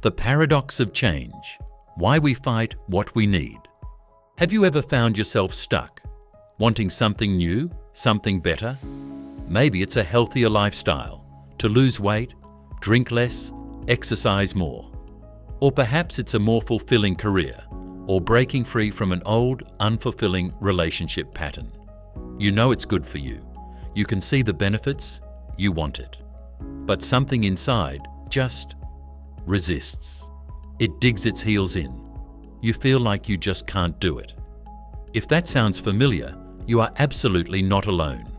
The paradox of change. Why we fight what we need. Have you ever found yourself stuck, wanting something new, something better? Maybe it's a healthier lifestyle, to lose weight, drink less, exercise more. Or perhaps it's a more fulfilling career, or breaking free from an old, unfulfilling relationship pattern. You know it's good for you. You can see the benefits, you want it. But something inside just resists. It digs its heels in. You feel like you just can't do it. If that sounds familiar, you are absolutely not alone.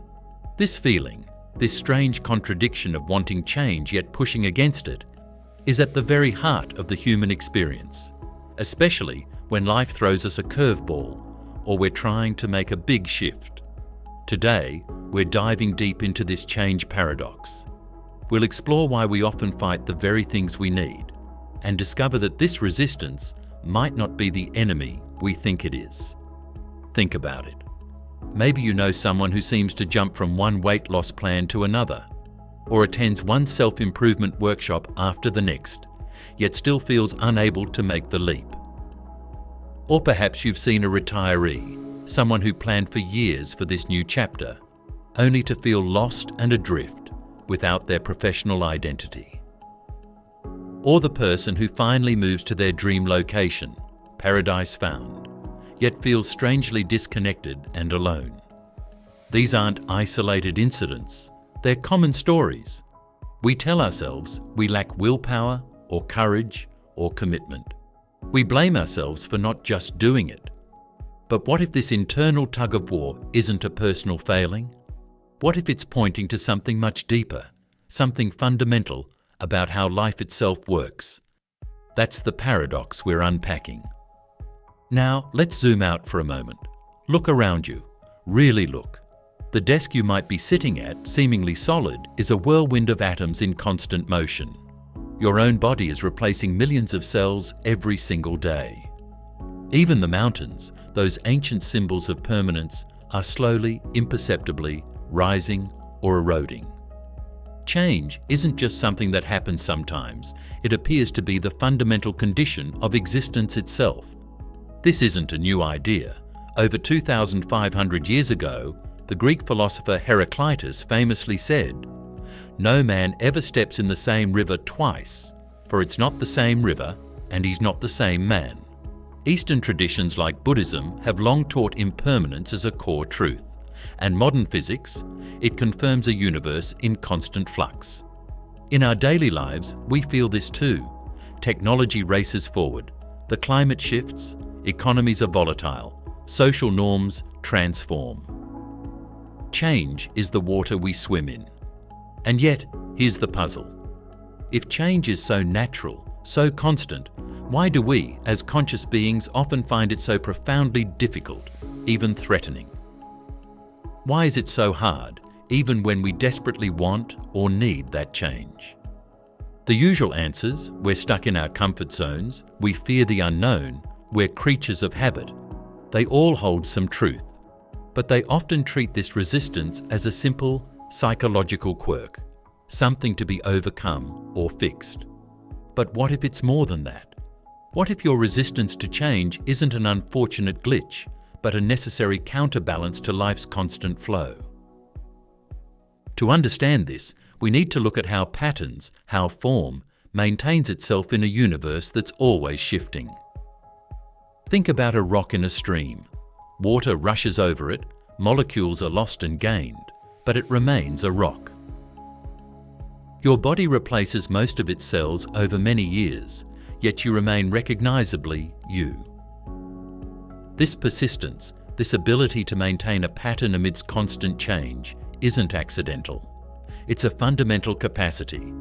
This feeling, this strange contradiction of wanting change yet pushing against it, is at the very heart of the human experience, especially when life throws us a curveball or we're trying to make a big shift. Today, we're diving deep into this change paradox. We'll explore why we often fight the very things we need and discover that this resistance might not be the enemy we think it is. Think about it. Maybe you know someone who seems to jump from one weight loss plan to another, or attends one self-improvement workshop after the next, yet still feels unable to make the leap. Or perhaps you've seen a retiree, someone who planned for years for this new chapter, only to feel lost and adrift without their professional identity. Or the person who finally moves to their dream location, paradise found, yet feels strangely disconnected and alone. These aren't isolated incidents, they're common stories. We tell ourselves we lack willpower or courage or commitment. We blame ourselves for not just doing it. But what if this internal tug of war isn't a personal failing? What if it's pointing to something much deeper, something fundamental about how life itself works? That's the paradox we're unpacking. Now, let's zoom out for a moment. Look around you. Really look. The desk you might be sitting at, seemingly solid, is a whirlwind of atoms in constant motion. Your own body is replacing millions of cells every single day. Even the mountains, those ancient symbols of permanence, are slowly, imperceptibly rising or eroding. Change isn't just something that happens sometimes. It appears to be the fundamental condition of existence itself. This isn't a new idea. Over 2,500 years ago, the Greek philosopher Heraclitus famously said, "No man ever steps in the same river twice, for it's not the same river and he's not the same man." Eastern traditions like Buddhism have long taught impermanence as a core truth, and modern physics, it confirms a universe in constant flux. In our daily lives, we feel this too. Technology races forward, the climate shifts, economies are volatile, social norms transform. Change is the water we swim in. And yet, here's the puzzle. If change is so natural, so constant, why do we, as conscious beings, often find it so profoundly difficult, even threatening? Why is it so hard, even when we desperately want or need that change? The usual answers: we're stuck in our comfort zones, we fear the unknown, we're creatures of habit. They all hold some truth, but they often treat this resistance as a simple psychological quirk, something to be overcome or fixed. But what if it's more than that? What if your resistance to change isn't an unfortunate glitch, but a necessary counterbalance to life's constant flow? To understand this, we need to look at how patterns, how form, maintains itself in a universe that's always shifting. Think about a rock in a stream. Water rushes over it, molecules are lost and gained, but it remains a rock. Your body replaces most of its cells over many years, yet you remain recognizably you. This persistence, this ability to maintain a pattern amidst constant change, isn't accidental. It's a fundamental capacity.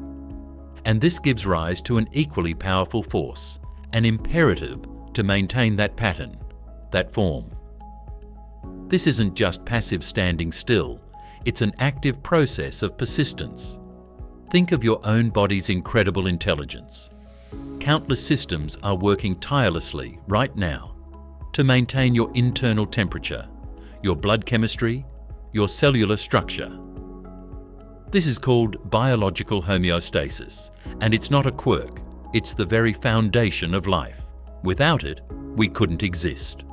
And this gives rise to an equally powerful force, an imperative to maintain that pattern, that form. This isn't just passive standing still, it's an active process of persistence. Think of your own body's incredible intelligence. Countless systems are working tirelessly right now to maintain your internal temperature, your blood chemistry, your cellular structure. This is called biological homeostasis, and it's not a quirk. It's the very foundation of life. Without it, we couldn't exist.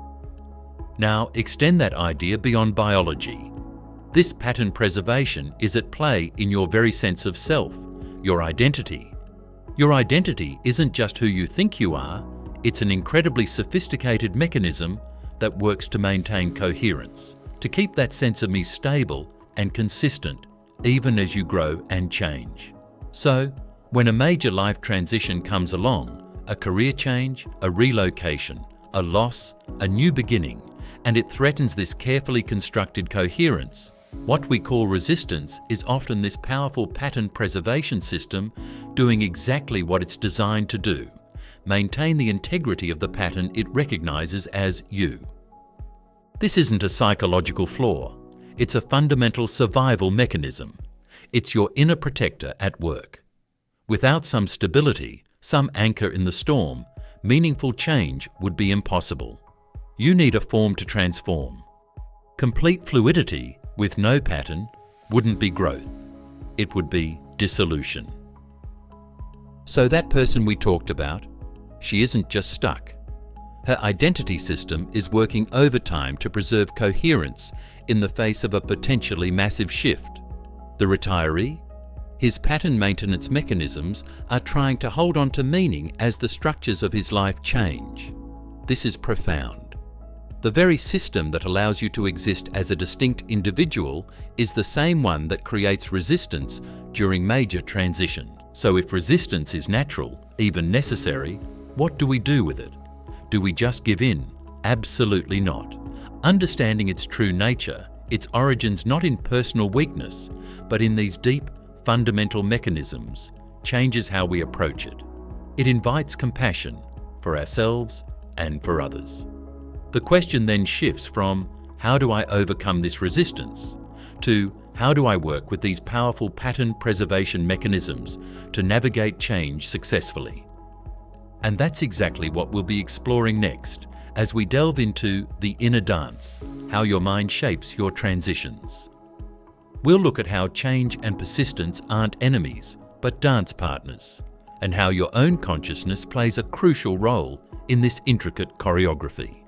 Now, extend that idea beyond biology. This pattern preservation is at play in your very sense of self, your identity. Your identity isn't just who you think you are, it's an incredibly sophisticated mechanism that works to maintain coherence, to keep that sense of me stable and consistent even as you grow and change. So, when a major life transition comes along, a career change, a relocation, a loss, a new beginning, and it threatens this carefully constructed coherence, what we call resistance is often this powerful pattern preservation system doing exactly what it's designed to do: maintain the integrity of the pattern it recognizes as you. This isn't a psychological flaw, it's a fundamental survival mechanism. It's your inner protector at work. Without some stability, some anchor in the storm, meaningful change would be impossible. You need a form to transform. Complete fluidity with no pattern wouldn't be growth. It would be dissolution. So that person we talked about, she isn't just stuck. Her identity system is working overtime to preserve coherence in the face of a potentially massive shift. The retiree? His pattern maintenance mechanisms are trying to hold on to meaning as the structures of his life change. This is profound. The very system that allows you to exist as a distinct individual is the same one that creates resistance during major transition. So if resistance is natural, even necessary, what do we do with it? Do we just give in? Absolutely not. Understanding its true nature, its origins not in personal weakness, but in these deep, fundamental mechanisms, changes how we approach it. It invites compassion for ourselves and for others. The question then shifts from how do I overcome this resistance to how do I work with these powerful pattern preservation mechanisms to navigate change successfully? And that's exactly what we'll be exploring next as we delve into the inner dance, how your mind shapes your transitions. We'll look at how change and persistence aren't enemies, but dance partners, and how your own consciousness plays a crucial role in this intricate choreography.